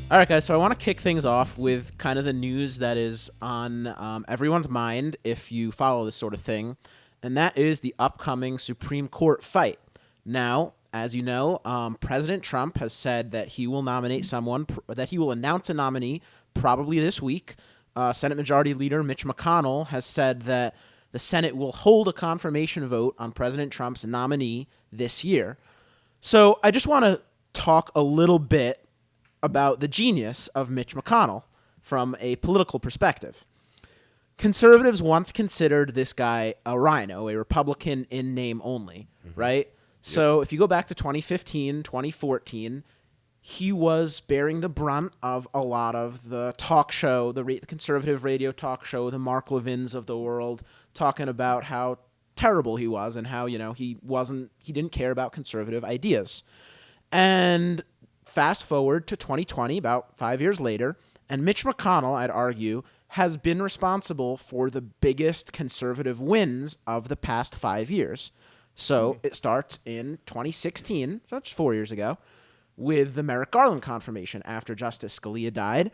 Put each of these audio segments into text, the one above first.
All right, guys, so I want to kick things off with kind of the news that is on everyone's mind if you follow this sort of thing, and that is the upcoming Supreme Court fight. Now, as you know, President Trump has said that he will nominate someone, that he will announce a nominee probably this week. Senate Majority Leader Mitch McConnell has said that the Senate will hold a confirmation vote on President Trump's nominee this year. So I just want to talk a little bit about the genius of Mitch McConnell from a political perspective. Conservatives once considered this guy a rhino, a Republican in name only, right? Yep. So if you go back to 2015, 2014, he was bearing the brunt of a lot of the talk show, the conservative radio talk show, the Mark Levins of the world, talking about how terrible he was and how, he didn't care about conservative ideas. And fast forward to 2020, about 5 years later, and Mitch McConnell, I'd argue, has been responsible for the biggest conservative wins of the past 5 years. So it starts in 2016, so that's 4 years ago, with the Merrick Garland confirmation. After Justice Scalia died,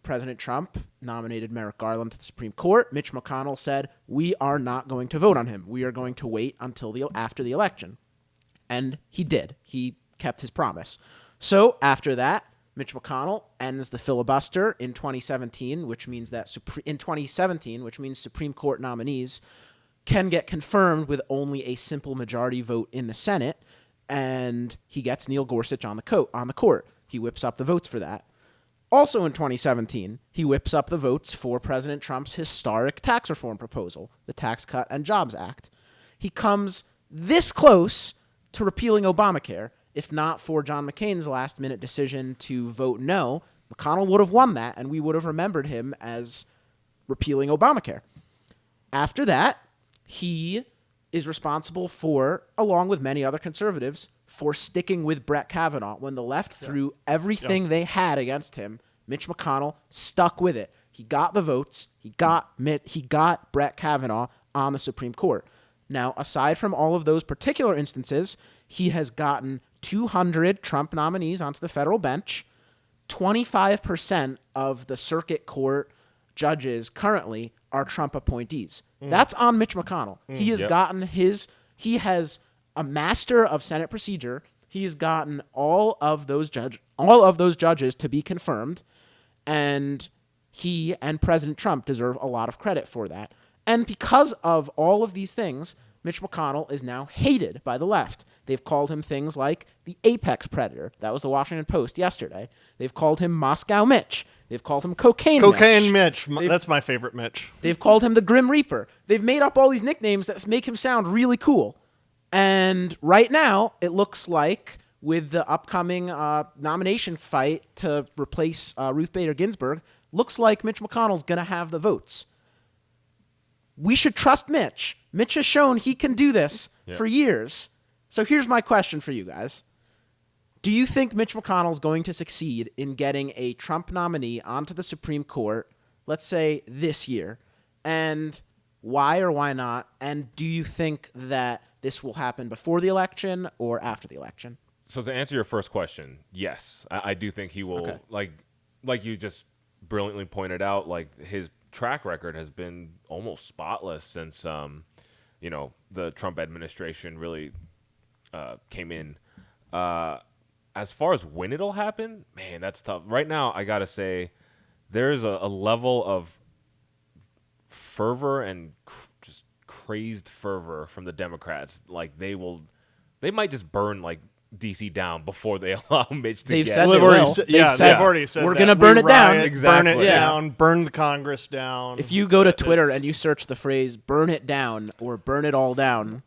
President Trump nominated Merrick Garland to the Supreme Court. Mitch McConnell said, we are not going to vote on him. We are going to wait until after the election. And he did. He kept his promise. So after that, Mitch McConnell ends the filibuster in 2017, which means that Supreme Court nominees can get confirmed with only a simple majority vote in the Senate, and he gets Neil Gorsuch on the court. He whips up the votes for that. Also in 2017, he whips up the votes for President Trump's historic tax reform proposal, the Tax Cut and Jobs Act. He comes this close to repealing Obamacare. If not for John McCain's last-minute decision to vote no, McConnell would have won that, and we would have remembered him as repealing Obamacare. After that, he is responsible for, along with many other conservatives, for sticking with Brett Kavanaugh. When the left threw everything they had against him, Mitch McConnell stuck with it. He got the votes. He got Brett Kavanaugh on the Supreme Court. Now, aside from all of those particular instances, he has gotten 200 Trump nominees onto the federal bench. 25% of the circuit court judges currently are Trump appointees. That's on Mitch McConnell. He has gotten he has a master of Senate procedure. He has gotten all of those judges to be confirmed, and he and President Trump deserve a lot of credit for that. And because of all of these things, Mitch McConnell is now hated by the left. They've called him things like the apex predator. That was the Washington Post yesterday. They've called him Moscow Mitch. They've called him Cocaine Mitch. That's my favorite Mitch. They've called him the Grim Reaper. They've made up all these nicknames that make him sound really cool. And right now, it looks like with the upcoming nomination fight to replace Ruth Bader Ginsburg, looks like Mitch McConnell's going to have the votes. We should trust Mitch. Mitch has shown he can do this for years. So here's my question for you guys. Do you think Mitch McConnell is going to succeed in getting a Trump nominee onto the Supreme Court, let's say this year? And why or why not? And do you think that this will happen before the election or after the election? So to answer your first question, yes. I do think he will, like you just brilliantly pointed out, like his track record has been almost spotless since the Trump administration really came in. As far as when it'll happen, man, that's tough. Right now, I gotta say, there's a level of fervor and just crazed fervor from the Democrats. Like they might just burn like DC down before they allow Mitch to They've get. said they will. They've already said we're going to burn it down. Exactly. Burn it down. Burn the Congress down. If you go to Twitter and you search the phrase "burn it down" or "burn it all down,"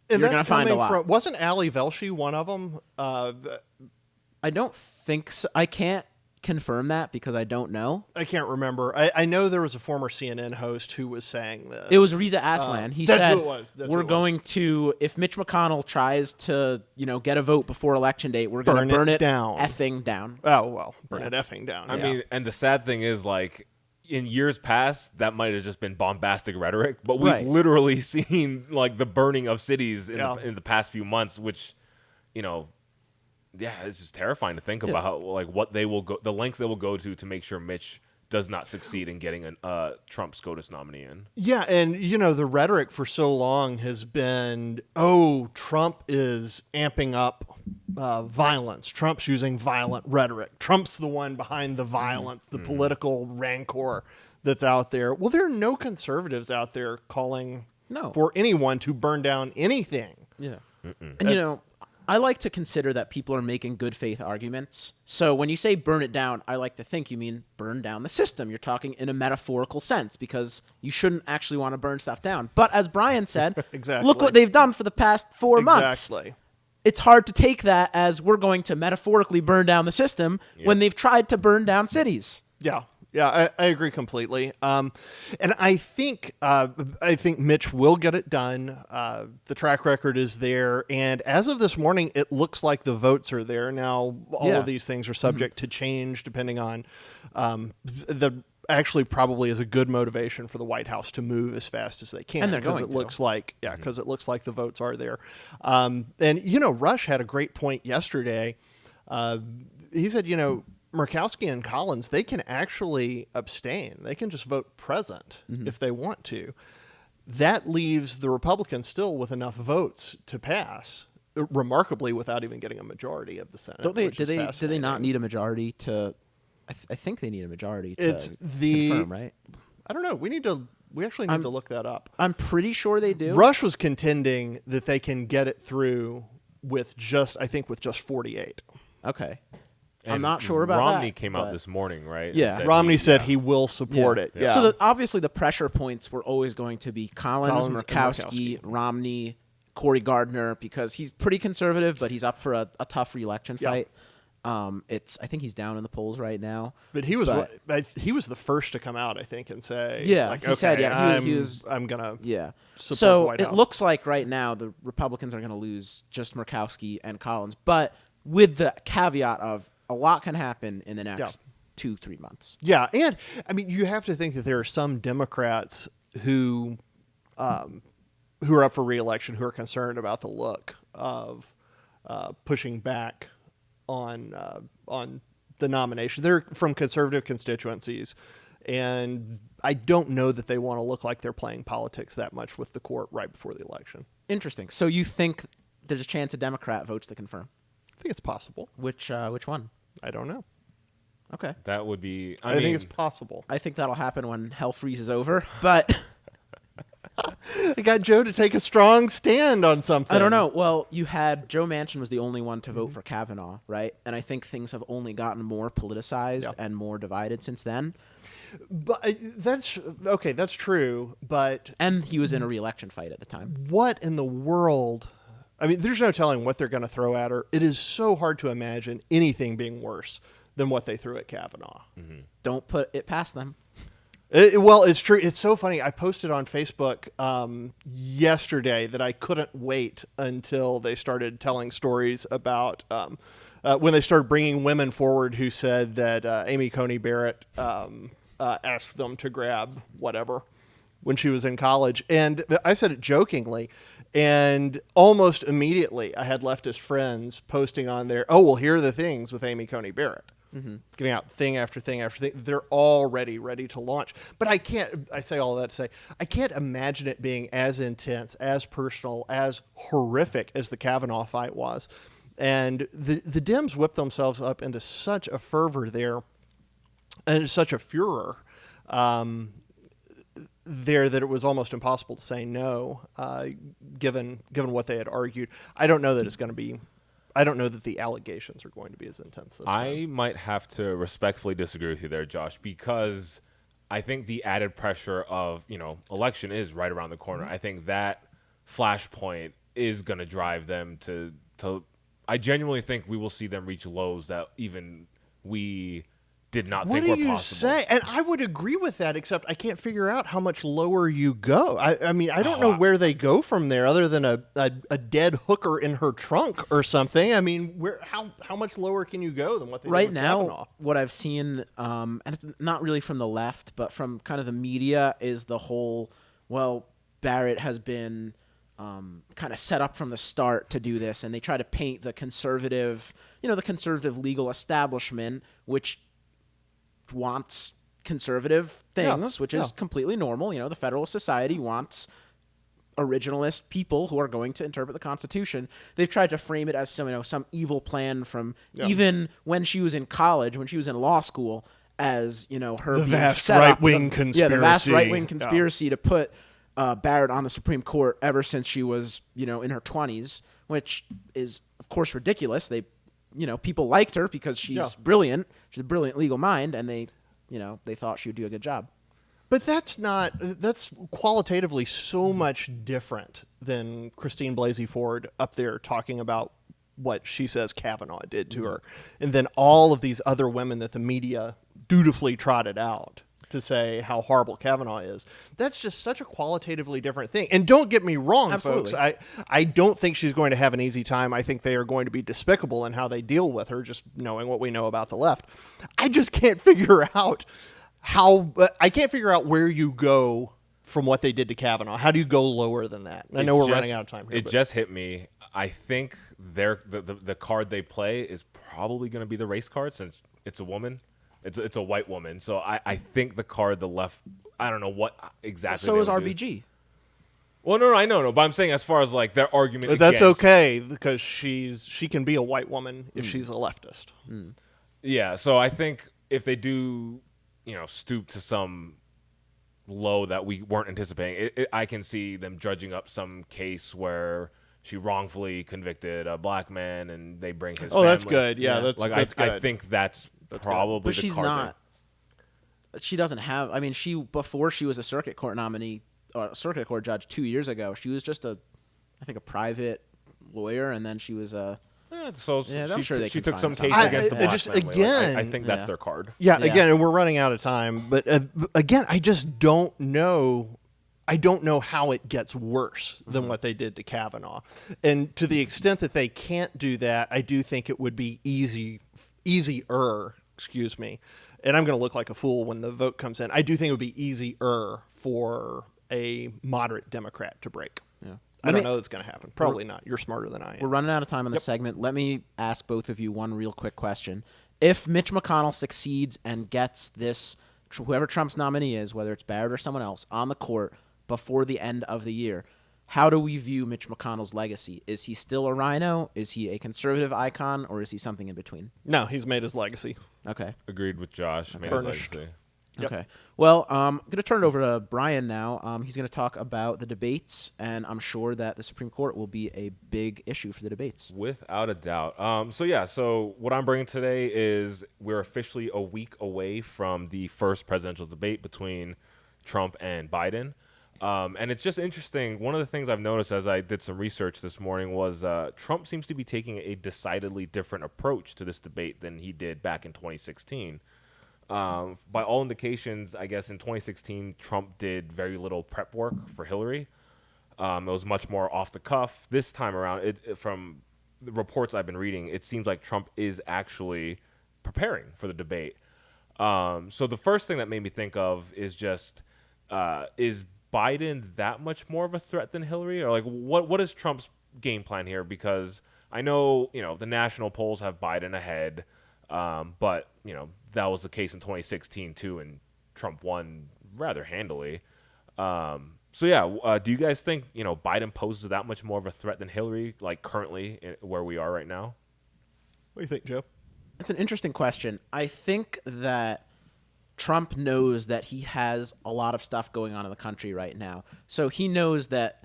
you're going to find a lot. Wasn't Ali Velshi one of them? I don't think so. I can't confirm that because I don't know. I can't remember. I know there was a former CNN host who was saying this. It was Reza Aslan. He that's said, who it was. we're going to, if Mitch McConnell tries to, get a vote before election date, we're going to burn it down. Effing down. Oh, well, burn it effing down. I mean, and the sad thing is, like, in years past, that might have just been bombastic rhetoric, but we've literally seen, like, the burning of cities in the past few months, which, it's just terrifying to think about how, like, what they will go, the lengths they will go to make sure Mitch does not succeed in getting a Trump SCOTUS nominee in. Yeah, and the rhetoric for so long has been, oh, Trump is amping up violence. Trump's using violent rhetoric. Trump's the one behind the violence, the political rancor that's out there. Well, there are no conservatives out there calling for anyone to burn down anything. Yeah. And, I like to consider that people are making good faith arguments. So when you say burn it down, I like to think you mean burn down the system. You're talking in a metaphorical sense because you shouldn't actually want to burn stuff down. But as Bryan said, exactly. Look what they've done for the past 4 months. Exactly. It's hard to take that as we're going to metaphorically burn down the system when they've tried to burn down cities. Yeah. Yeah, I agree completely. And I think Mitch will get it done. The track record is there. And as of this morning, it looks like the votes are there. Now, all of these things are subject to change depending on actually probably is a good motivation for the White House to move as fast as they can. And they're going it looks like, because it looks like the votes are there. And, Rush had a great point yesterday. He said, Murkowski and Collins, they can actually abstain. They can just vote present if they want to. That leaves the Republicans still with enough votes to pass, remarkably without even getting a majority of the Senate. Do they not need a majority to? I think they need a majority to confirm, right? I don't know. We actually need to look that up. I'm pretty sure they do. Rush was contending that they can get it through with just 48. Okay. And I'm not sure about Romney that. came out this morning, right? Yeah. Romney said he will support it. Yeah. So obviously the pressure points were always going to be Collins, Murkowski, Romney, Cory Gardner, because he's pretty conservative, but he's up for a tough re-election fight. I think he's down in the polls right now. But he was the first to come out, I think, and say, he said, I'm gonna So support the White House. It looks like right now the Republicans are going to lose just Murkowski and Collins, but with the caveat of a lot can happen in the next 2-3 months. Yeah, and I mean, you have to think that there are some Democrats who are up for re-election who are concerned about the look of pushing back on the nomination. They're from conservative constituencies, and I don't know that they want to look like they're playing politics that much with the court right before the election. Interesting. So you think there's a chance a Democrat votes to confirm? I think it's possible. Which one? I don't know. Okay. That would be... I think it's possible. I think that'll happen when hell freezes over, but... I got Joe to take a strong stand on something. I don't know. Well, you had Joe Manchin was the only one to vote for Kavanaugh, right? And I think things have only gotten more politicized and more divided since then. But that's okay. That's true. But and he was in a re-election fight at the time. What in the world? I mean, there's no telling what they're going to throw at her. It is so hard to imagine anything being worse than what they threw at Kavanaugh. Mm-hmm. Don't put it past them. Well, it's true. It's so funny. I posted on Facebook yesterday that I couldn't wait until they started telling stories about when they started bringing women forward who said that Amy Coney Barrett asked them to grab whatever when she was in college. And I said it jokingly. And almost immediately I had leftist friends posting on there, oh, well, here are the things with Amy Coney Barrett. Mm-hmm. Giving out thing after thing after thing. They're already ready to launch. But I say all that to say, I can't imagine it being as intense, as personal, as horrific as the Kavanaugh fight was. And the Dems whipped themselves up into such a fervor there and such a furor there that it was almost impossible to say no, given what they had argued. I don't know that it's going to be... I don't know that the allegations are going to be as intense this time. I might have to respectfully disagree with you there, Josh, because I think the added pressure of, election is right around the corner. Mm-hmm. I think that flashpoint is going to drive them to I genuinely think we will see them reach lows that even we did not think were possible. What do you say? And I would agree with that, except I can't figure out how much lower you go. I mean, I don't know where they go from there other than a dead hooker in her trunk or something. I mean, how much lower can you go than what they right do with now? Kavanaugh? What I've seen, and it's not really from the left, but from kind of the media, is the whole, well, Barrett has been kind of set up from the start to do this, and they try to paint the conservative legal establishment, which wants conservative things, which is completely normal. The Federalist Society wants originalist people who are going to interpret the Constitution. They've tried to frame it as some evil plan from even when she was in college, when she was in law school, as her the being vast set right-wing up, conspiracy. the vast right-wing conspiracy to put Barrett on the Supreme Court ever since she was in her 20s, which is of course ridiculous. They people liked her because she's brilliant. She's a brilliant legal mind, and they thought she would do a good job. But that's qualitatively so much different than Christine Blasey Ford up there talking about what she says Kavanaugh did to her. And then all of these other women that the media dutifully trotted out to say how horrible Kavanaugh is. That's just such a qualitatively different thing. And don't get me wrong, folks. I don't think she's going to have an easy time. I think they are going to be despicable in how they deal with her, just knowing what we know about the left. I just can't figure out where you go from what they did to Kavanaugh. How do you go lower than that? I know we're running out of time here. Just hit me. I think the card they play is probably going to be the race card, since it's a woman. It's a white woman. So I think the card the left, I don't know what exactly. So is RBG. Well, no, I know, but I'm saying as far as like their argument. But that's okay, because she can be a white woman if she's a leftist. Yeah. So I think if they do, stoop to some low that we weren't anticipating, I can see them judging up some case where she wrongfully convifted a black man and they bring his family. That's good. Yeah, that's good. I think that's probably but the she's card not. She doesn't have. I mean, before she was a circuit court nominee or circuit court judge 2 years ago, she was just a private lawyer, and then she was a. She took some case against the black family. I think that's their card. Yeah, again, and we're running out of time. But again, I just don't know. I don't know how it gets worse than what they did to Kavanaugh. And to the extent that they can't do that, I do think it would be easier, and I'm going to look like a fool when the vote comes in. I do think it would be easier for a moderate Democrat to break. Yeah. I don't know that's going to happen. Probably not. You're smarter than I am. We're running out of time on this segment. Let me ask both of you one real quick question. If Mitch McConnell succeeds and gets this, whoever Trump's nominee is, whether it's Barrett or someone else, on the court before the end of the year, how do we view Mitch McConnell's legacy? Is he still a rhino? Is he a conservative icon? Or is he something in between? No, he's made his legacy. Okay. Agreed with Josh. Okay. Made his legacy. Yep. Okay. Well, I'm going to turn it over to Bryan now. He's going to talk about the debates, and I'm sure that the Supreme Court will be a big issue for the debates. Without a doubt. So what I'm bringing today is we're officially a week away from the first presidential debate between Trump and Biden. And it's just interesting. One of the things I've noticed as I did some research this morning was Trump seems to be taking a decidedly different approach to this debate than he did back in 2016. By all indications, I guess in 2016, Trump did very little prep work for Hillary. It was much more off the cuff. This time around, from the reports I've been reading, it seems like Trump is actually preparing for the debate. So the first thing that made me think of is just, is Biden that much more of a threat than Hillary? Or like, what is Trump's game plan here? Because I know, the national polls have Biden ahead. But, that was the case in 2016 too, and Trump won rather handily. Do you guys think, Biden poses that much more of a threat than Hillary, like currently where we are right now? What do you think, Joe? That's an interesting question. I think that Trump knows that he has a lot of stuff going on in the country right now. So he knows that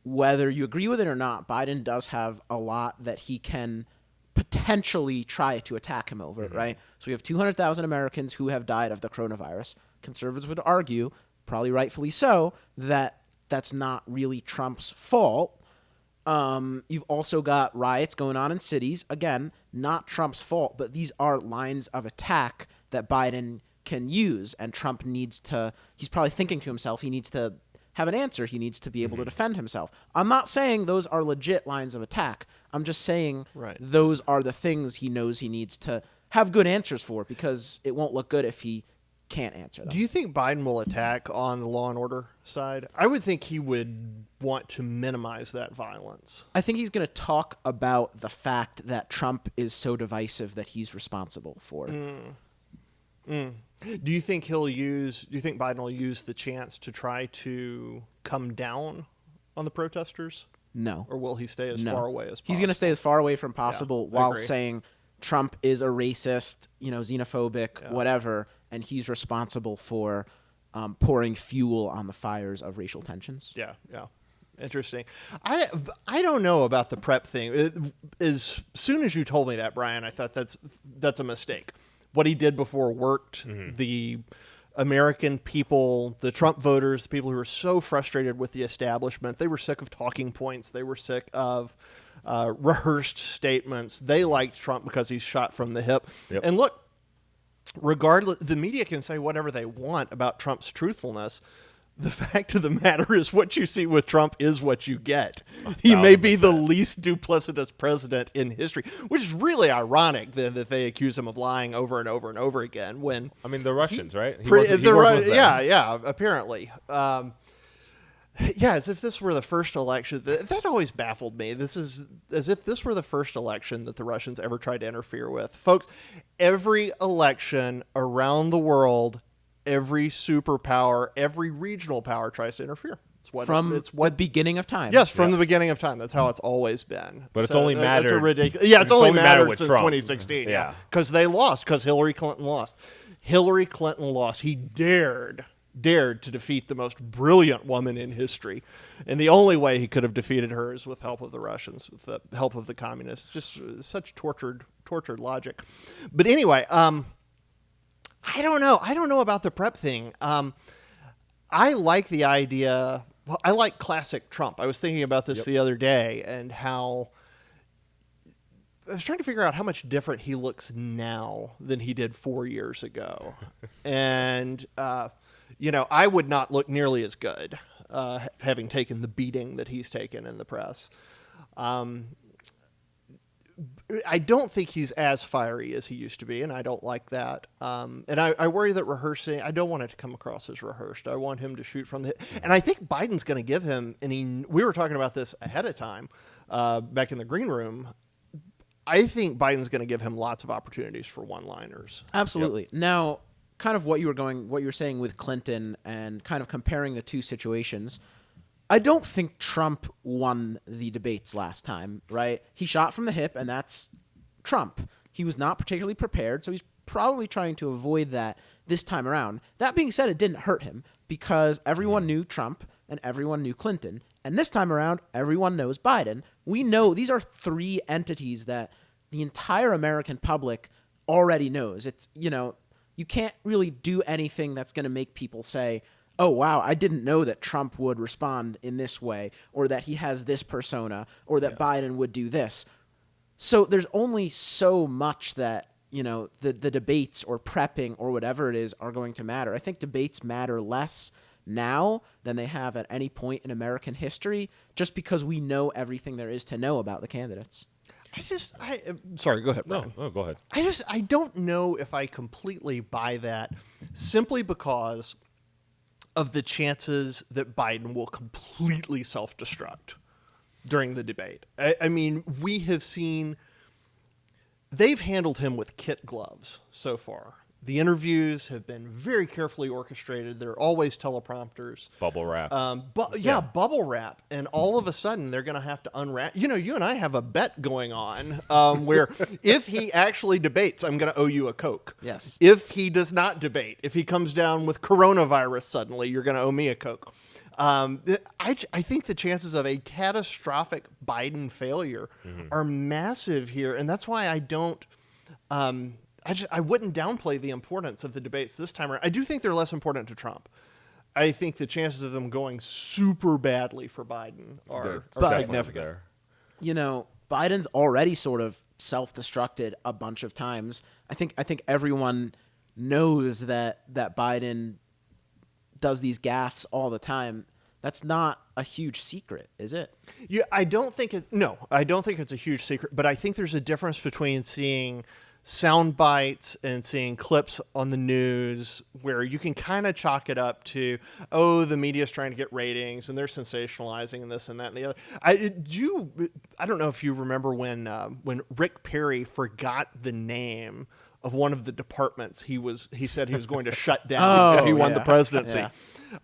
whether you agree with it or not, Biden does have a lot that he can potentially try to attack him over, right? So we have 200,000 Americans who have died of the coronavirus. Conservatives would argue, probably rightfully so, that that's not really Trump's fault. You've also got riots going on in cities. Again, not Trump's fault, but these are lines of attack that Biden can use, and Trump he's probably thinking to himself, he needs to have an answer. He needs to be able to defend himself. I'm not saying those are legit lines of attack. I'm just saying those are the things he knows he needs to have good answers for, because it won't look good if he can't answer them. Do you think Biden will attack on the law and order side? I would think he would want to minimize that violence. I think he's going to talk about the fact that Trump is so divisive that he's responsible for. Do you think Biden will use the chance to try to come down on the protesters? No. Or will he stay as far away as possible? He's going to stay as far away from possible while agree. saying Trump is a racist, xenophobic, whatever, and he's responsible for pouring fuel on the fires of racial tensions. Yeah. Interesting. I don't know about the prep thing. As soon as you told me that, Brian, I thought that's a mistake. What he did before worked. The American people, the Trump voters, the people who were so frustrated with the establishment, they were sick of talking points. They were sick of rehearsed statements. They liked Trump because he's shot from the hip. Yep. And look, regardless, the media can say whatever they want about Trump's truthfulness. The fact of the matter is what you see with Trump is what you get. He may be the least duplicitous president in history, which is really ironic then that they accuse him of lying over and over and over again. When I mean, the Russians, right? Yeah, apparently. As if this were the first election. That always baffled me. This is as if this were the first election that the Russians ever tried to interfere with. Folks, every election around the world, every superpower, every regional power tries to interfere. From the beginning of time. Yes, from the beginning of time. That's how it's always been. But it's only mattered. That's a ridiculous. Yeah, it's only mattered since Trump. 2016. Yeah, because they lost. Because Hillary Clinton lost. Hillary Clinton lost. He dared to defeat the most brilliant woman in history, and the only way he could have defeated her is with help of the Russians, with the help of the communists. Just such tortured logic. But anyway, I don't know. I don't know about the prep thing. I like the idea. Well, I like classic Trump. I was thinking about this the other day and how I was trying to figure out how much different he looks now than he did 4 years ago. And, I would not look nearly as good having taken the beating that he's taken in the press. I don't think he's as fiery as he used to be, and I don't like that. And I worry that rehearsing, I don't want it to come across as rehearsed. I want him to shoot from the hip. And I think Biden's going to give him, we were talking about this ahead of time back in the green room. I think Biden's going to give him lots of opportunities for one-liners. Absolutely. Now, kind of what you were saying with Clinton and kind of comparing the two situations, I don't think Trump won the debates last time, right? He shot from the hip, and that's Trump. He was not particularly prepared, so he's probably trying to avoid that this time around. That being said, it didn't hurt him because everyone knew Trump and everyone knew Clinton. And this time around, everyone knows Biden. We know these are three entities that the entire American public already knows. It's, you can't really do anything that's going to make people say, oh, wow, I didn't know that Trump would respond in this way, or that he has this persona, or that Biden would do this. So there's only so much that, the debates or prepping or whatever it is are going to matter. I think debates matter less now than they have at any point in American history, just because we know everything there is to know about the candidates. Sorry, go ahead, Brian. No, go ahead. I don't know if I completely buy that simply because of the chances that Biden will completely self-destruct during the debate. I mean, we have seen they've handled him with kid gloves so far. The interviews have been very carefully orchestrated. They're always teleprompters. Bubble wrap. Bubble wrap. And all of a sudden, they're going to have to unwrap. You and I have a bet going on where if he actually debates, I'm going to owe you a Coke. Yes. If he does not debate, if he comes down with coronavirus suddenly, you're going to owe me a Coke. I think the chances of a catastrophic Biden failure are massive here. And that's why I don't... I wouldn't downplay the importance of the debates this time around. I do think they're less important to Trump. I think the chances of them going super badly for Biden are significant. Biden's already sort of self-destructed a bunch of times. I think everyone knows that Biden does these gaffes all the time. That's not a huge secret, is it? Yeah, I don't think it's a huge secret, but I think there's a difference between seeing sound bites and seeing clips on the news where you can kind of chalk it up to, oh, the media's trying to get ratings and they're sensationalizing and this and that and the other. I don't know if you remember when Rick Perry forgot the name of one of the departments he said he was going to shut down if he won the presidency. Yeah.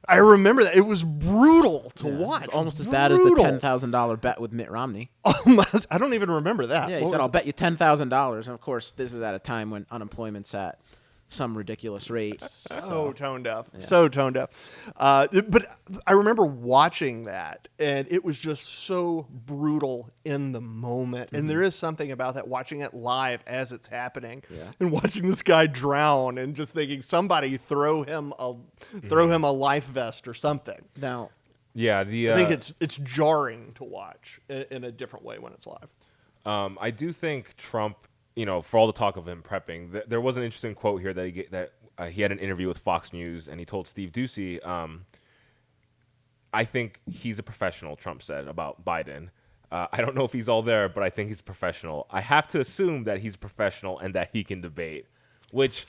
I remember that. It was brutal to watch. It's almost as bad as the $10,000 bet with Mitt Romney. I don't even remember that. Yeah, he said, I'll bet you $10,000. And, of course, this is at a time when unemployment's at some ridiculous rate. So tone deaf. Yeah. So tone deaf. But I remember watching that, and it was just so brutal in the moment. And there is something about that, watching it live as it's happening and watching this guy drown and just thinking somebody throw him a life vest or something. Now, I think it's jarring to watch in a different way when it's live. I do think Trump, for all the talk of him prepping, there was an interesting quote here that he had an interview with Fox News, and he told Steve Doocy, I think he's a professional, Trump said about Biden. I don't know if he's all there, but I think he's a professional. I have to assume that he's a professional and that he can debate, which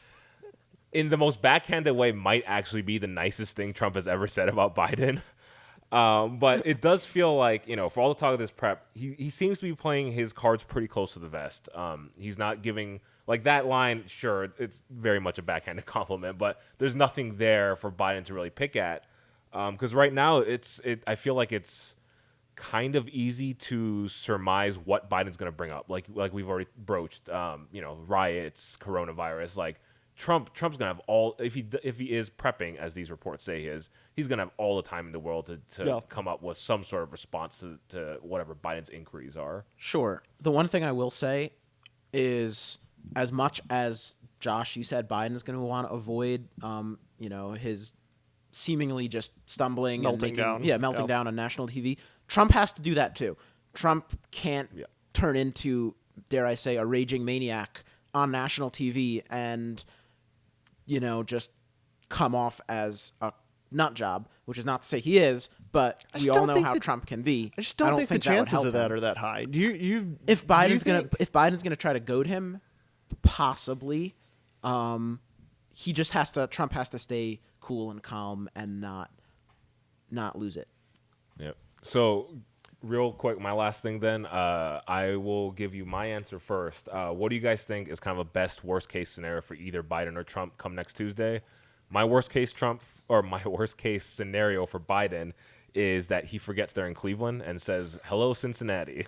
in the most backhanded way might actually be the nicest thing Trump has ever said about Biden. But it does feel like, for all the talk of this prep, he seems to be playing his cards pretty close to the vest. He's not giving, like, that line, sure, it's very much a backhanded compliment, but there's nothing there for Biden to really pick at. Because right now, I feel like it's kind of easy to surmise what Biden's going to bring up. Like we've already broached, riots, coronavirus, like, Trump's gonna have all, if he is prepping as these reports say he is, he's gonna have all the time in the world to come up with some sort of response to whatever Biden's inquiries are. Sure. The one thing I will say is, as much as Josh, you said Biden is going to want to avoid, his seemingly just stumbling melting down on national TV. Trump has to do that too. Trump can't turn into, dare I say, a raging maniac on national TV and just come off as a nut job, which is not to say he is, but we all know how Trump can be. I just don't think the chances of that are that high. If Biden's gonna try to goad him, possibly, Trump has to stay cool and calm and not lose it. Yep. So, real quick, my last thing then, I will give you my answer first. What do you guys think is kind of a best worst case scenario for either Biden or Trump come next Tuesday? My worst case scenario for Biden is that he forgets they're in Cleveland and says, "Hello, Cincinnati."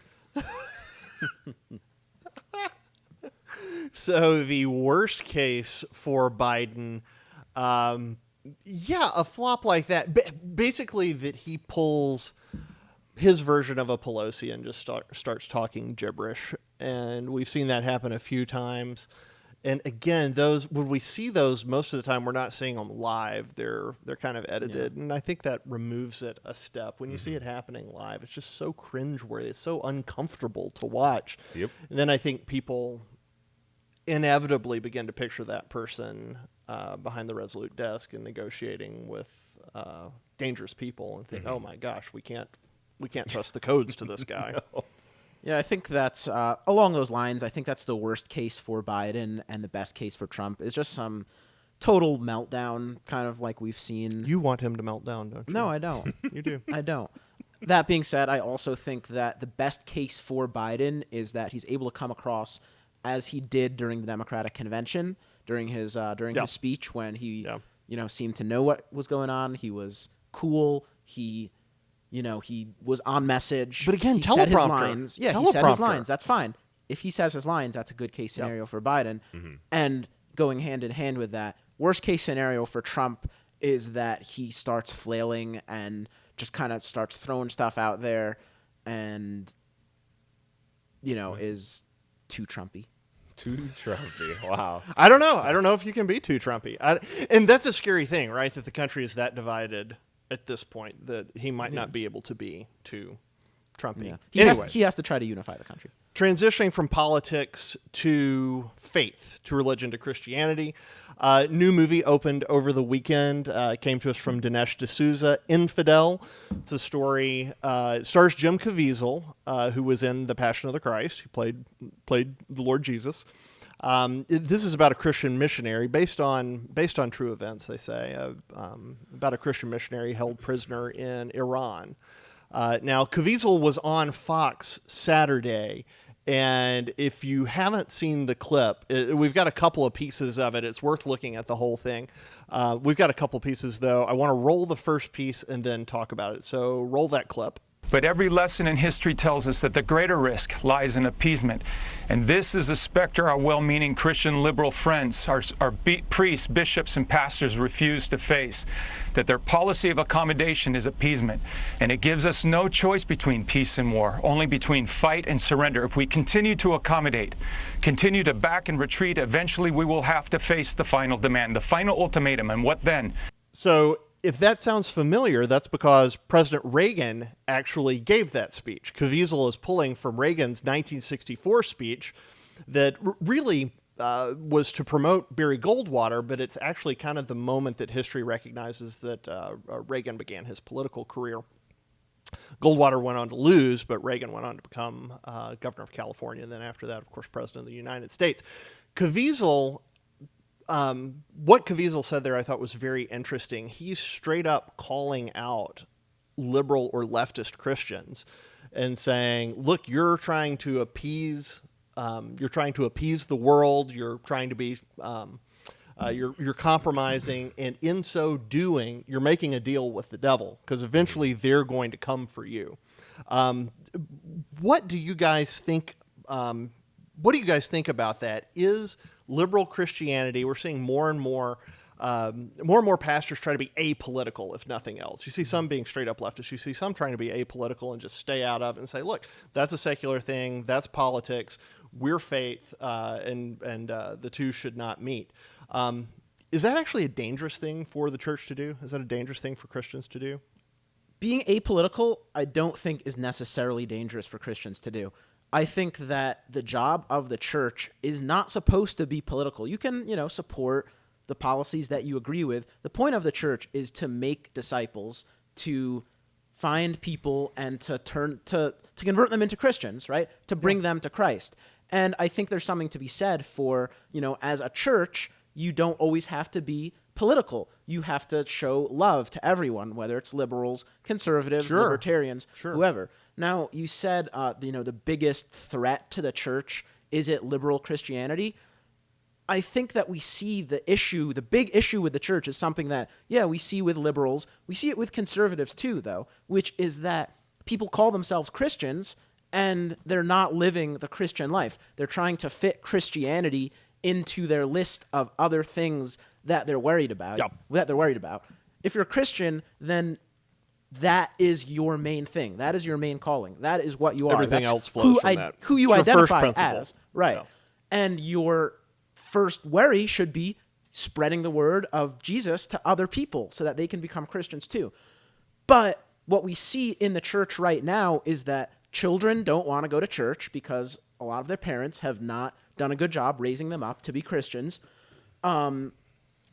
So the worst case for Biden, a flop like that. Basically that he pulls his version of a Pelosi and just starts talking gibberish. And we've seen that happen a few times. And again, when we see those, most of the time we're not seeing them live. They're kind of edited. Yeah. And I think that removes it a step. When you see it happening live, it's just so cringeworthy. It's so uncomfortable to watch. Yep. And then I think people inevitably begin to picture that person behind the Resolute desk and negotiating with dangerous people and think, oh my gosh, we can't trust the codes to this guy. No. Yeah, I think that's along those lines. I think that's the worst case for Biden, and the best case for Trump is just some total meltdown, kind of like we've seen. You want him to melt down, don't you? No, I don't. You do. I don't. That being said, I also think that the best case for Biden is that he's able to come across as he did during the Democratic convention, during his speech, when he seemed to know what was going on. He was cool. He was on message. But again, he teleprompter. Said his lines. Yeah, he said his lines. That's fine. If he says his lines, that's a good case scenario for Biden. Mm-hmm. And going hand in hand with that, worst case scenario for Trump is that he starts flailing and just kind of starts throwing stuff out there and, is too Trumpy. Too Trumpy. Wow. I don't know if you can be too Trumpy. And that's a scary thing, right? That the country is that divided at this point that he might not be able to be too Trumpy. Yeah. He has to try to unify the country. Transitioning from politics to faith, to religion, to Christianity. New movie opened over the weekend. It came to us from Dinesh D'Souza, Infidel. It's a story. It stars Jim Caviezel, who was in The Passion of the Christ. He played the Lord Jesus. This is about a Christian missionary based on true events. They say about a Christian missionary held prisoner in Iran. Now, Caviezel was on Fox Saturday, and if you haven't seen the clip, we've got a couple of pieces of it. It's worth looking at the whole thing. We've got a couple pieces, though. I want to roll the first piece and then talk about it. So roll that clip. But every lesson in history tells us that the greater risk lies in appeasement. And this is a specter our well-meaning Christian liberal friends, our priests, bishops, and pastors refuse to face, that their policy of accommodation is appeasement. And it gives us no choice between peace and war, only between fight and surrender. If we continue to accommodate, continue to back and retreat, eventually we will have to face the final demand, the final ultimatum. And what then? So if that sounds familiar, that's because President Reagan actually gave that speech. Caviezel is pulling from Reagan's 1964 speech that really was to promote Barry Goldwater, but it's actually kind of the moment that history recognizes that Reagan began his political career. Goldwater went on to lose, but Reagan went on to become governor of California, and then after that, of course, president of the United States. Caviezel... what Caviezel said there I thought was very interesting. He's straight up calling out liberal or leftist Christians and saying, look, you're trying to appease the world, you're trying to be you're compromising, and in so doing, you're making a deal with the devil, because eventually they're going to come for you. What do you guys think about that? Is liberal Christianity, we're seeing more and more pastors try to be apolitical, if nothing else. You see some being straight up leftist. You see some trying to be apolitical and just stay out of it and say, look, that's a secular thing. That's politics. We're faith, and the two should not meet. Is that actually a dangerous thing for the church to do? Is that a dangerous thing for Christians to do? Being apolitical, I don't think is necessarily dangerous for Christians to do. I think that the job of the church is not supposed to be political. You can, support the policies that you agree with. The point of the church is to make disciples, to find people and to convert them into Christians, right? To bring them to Christ. And I think there's something to be said for, as a church, you don't always have to be political. You have to show love to everyone, whether it's liberals, conservatives, libertarians, whoever. Now, you said, the biggest threat to the church, is it liberal Christianity? I think that we see the big issue with the church is something that, we see with liberals. We see it with conservatives too, though, which is that people call themselves Christians and they're not living the Christian life. They're trying to fit Christianity into their list of other things that they're worried about. If you're a Christian, then that is your main thing. That is your main calling. That is what you are. Everything else flows from that. Who you identify as. Right. Yeah. And your first worry should be spreading the word of Jesus to other people so that they can become Christians too. But what we see in the church right now is that children don't want to go to church because a lot of their parents have not done a good job raising them up to be Christians.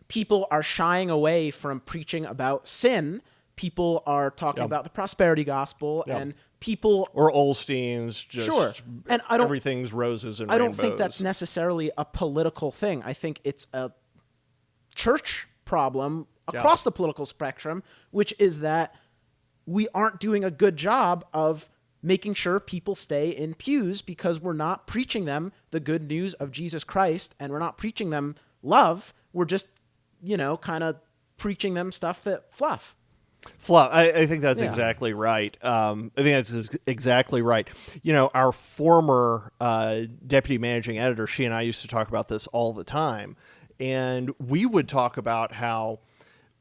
People are shying away from preaching about sin. People are talking about the prosperity gospel, and people... Or Olstein's, just and everything's roses and rainbows. I don't think that's necessarily a political thing. I think it's a church problem across the political spectrum, which is that we aren't doing a good job of making sure people stay in pews because we're not preaching them the good news of Jesus Christ, and we're not preaching them love. We're just, kind of preaching them stuff that fluff. I think that's exactly right. Our former deputy managing editor, she and I used to talk about this all the time. And we would talk about how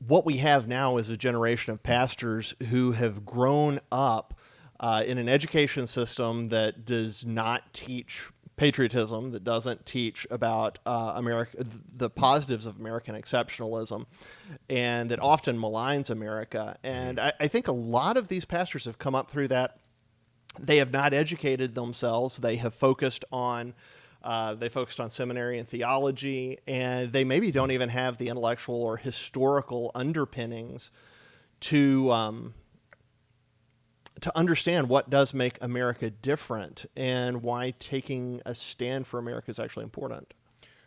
what we have now is a generation of pastors who have grown up in an education system that does not teach patriotism, that doesn't teach about the positives of American exceptionalism, and that often maligns America. And I think a lot of these pastors have come up through that. They have not educated themselves. They have focused on seminary and theology, and they maybe don't even have the intellectual or historical underpinnings to understand what does make America different and why taking a stand for America is actually important.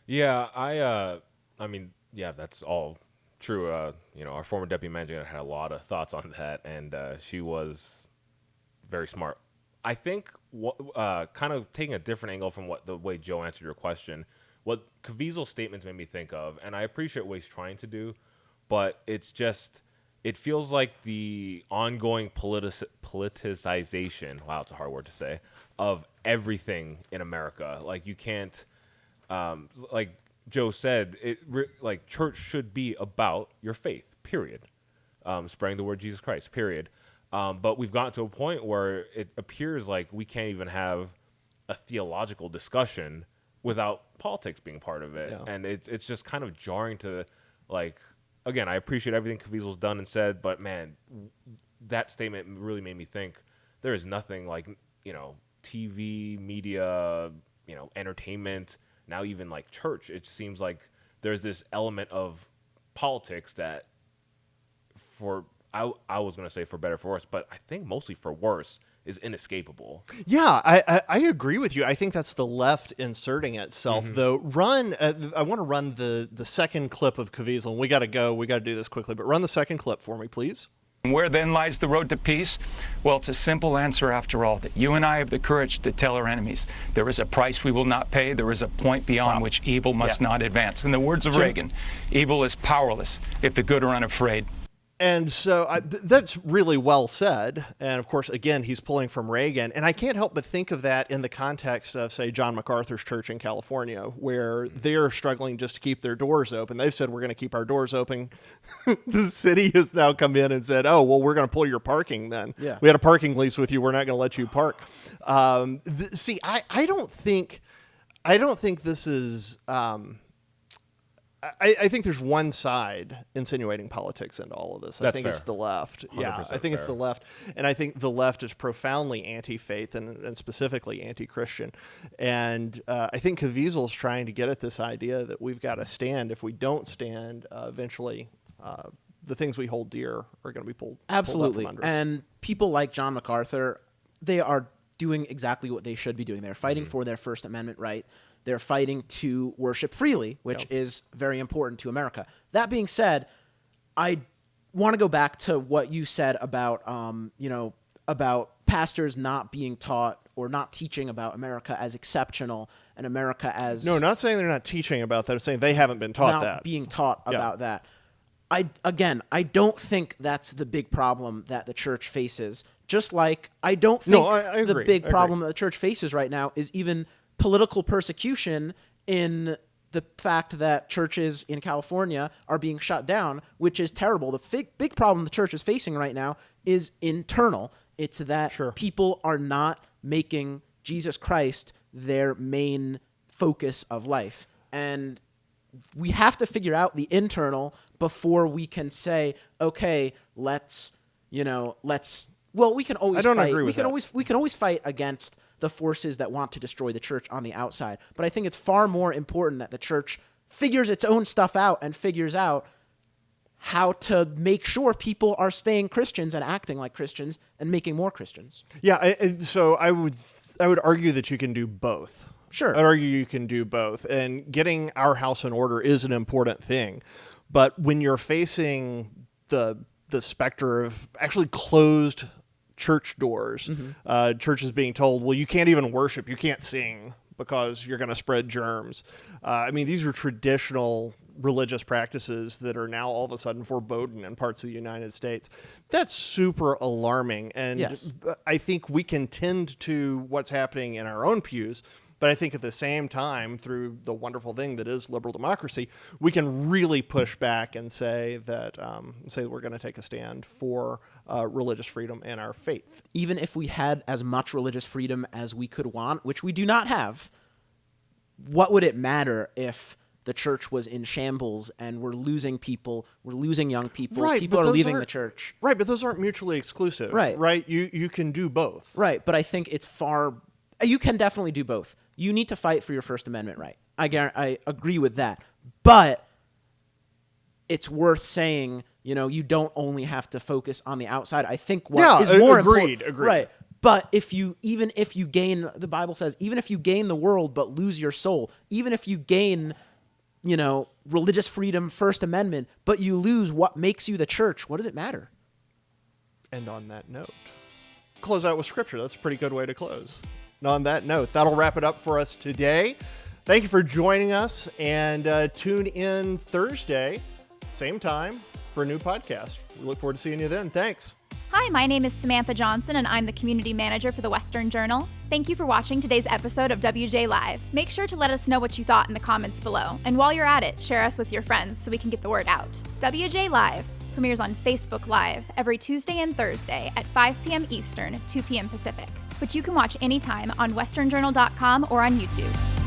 Yeah, I mean, yeah, that's all true. Our former deputy manager had a lot of thoughts on that, and she was very smart. I think kind of taking a different angle from the way Joe answered your question, what Caviezel's statements made me think of, and I appreciate what he's trying to do, but it feels like the ongoing politicization, wow, it's a hard word to say, of everything in America. Like, you can't, like Joe said, like, church should be about your faith, period. Spreading the word Jesus Christ, period. But we've gotten to a point where it appears like we can't even have a theological discussion without politics being part of it. Yeah. And it's just kind of jarring to, like, again, I appreciate everything Caviezel's done and said, but man, that statement really made me think there is nothing like, TV, media, entertainment, now even like church. It seems like there's this element of politics that I was going to say for better or for worse, but I think mostly for worse is inescapable. Yeah, I agree with you. I think that's the left inserting itself, though. I want to run the second clip of Caviezel, and we got to go. We got to do this quickly, but run the second clip for me, please. Where then lies the road to peace? Well, it's a simple answer after all, that you and I have the courage to tell our enemies, there is a price we will not pay, there is a point beyond which evil must not advance. In the words of Reagan, evil is powerless if the good are unafraid. And so that's really well said. And of course, again, he's pulling from Reagan. And I can't help but think of that in the context of, say, John MacArthur's church in California, where they're struggling just to keep their doors open. They've said, we're going to keep our doors open. The city has now come in and said, oh, well, we're going to pull your parking then. Yeah. We had a parking lease with you. We're not going to let you park. I don't think this is... I think there's one side insinuating politics into all of this. I think it's the left. Yeah, I think it's the left. And I think the left is profoundly anti-faith and specifically anti-Christian. And I think Caviezel's trying to get at this idea that we've got to stand. If we don't stand, eventually the things we hold dear are going to be pulled Absolutely. Pulled out from under us. And people like John MacArthur, they are doing exactly what they should be doing. They're fighting for their First Amendment right. They're fighting to worship freely, which is very important to America. That being said, I want to go back to what you said about, about pastors not being taught or not teaching about America as exceptional and America as... No, not saying they're not teaching about that. I'm saying they haven't been taught not that. being taught about that. I don't think that's the big problem that the church faces. Just like I don't think the big problem that the church faces right now is even political persecution in the fact that churches in California are being shut down, which is terrible. The big problem the church is facing right now is internal. It's that people are not making Jesus Christ their main focus of life. And we have to figure out the internal before we can say, okay, we can always fight. We can always fight against the forces that want to destroy the church on the outside. But I think it's far more important that the church figures its own stuff out and figures out how to make sure people are staying Christians and acting like Christians and making more Christians. Yeah, so I would argue that you can do both. Sure. I'd argue you can do both. And getting our house in order is an important thing. But when you're facing the specter of actually closed church doors, churches being told, well, you can't even worship, you can't sing because you're going to spread germs. These are traditional religious practices that are now all of a sudden forbidden in parts of the United States. That's super alarming. And I think we can tend to what's happening in our own pews. But I think at the same time, through the wonderful thing that is liberal democracy, we can really push back and say that we're going to take a stand for religious freedom and our faith. Even if we had as much religious freedom as we could want, which we do not have, what would it matter if the church was in shambles and we're losing people, we're losing young people, people are leaving the church? Right, but those aren't mutually exclusive. Right? You can do both. Right, but I think you can definitely do both. You need to fight for your First Amendment right. I agree with that. But it's worth saying, you don't only have to focus on the outside. I think what is more important. Agreed. Right. But even if you gain, the Bible says, even if you gain the world but lose your soul, even if you gain religious freedom, First Amendment, but you lose what makes you the church, what does it matter? And on that note, close out with scripture. That's a pretty good way to close. And on that note, that'll wrap it up for us today. Thank you for joining us, and tune in Thursday, same time, for a new podcast. We look forward to seeing you then. Thanks. Hi, my name is Samantha Johnson, and I'm the community manager for the Western Journal. Thank you for watching today's episode of WJ Live. Make sure to let us know what you thought in the comments below. And while you're at it, share us with your friends so we can get the word out. WJ Live premieres on Facebook Live every Tuesday and Thursday at 5 p.m. Eastern, 2 p.m. Pacific. But you can watch anytime on westernjournal.com or on YouTube.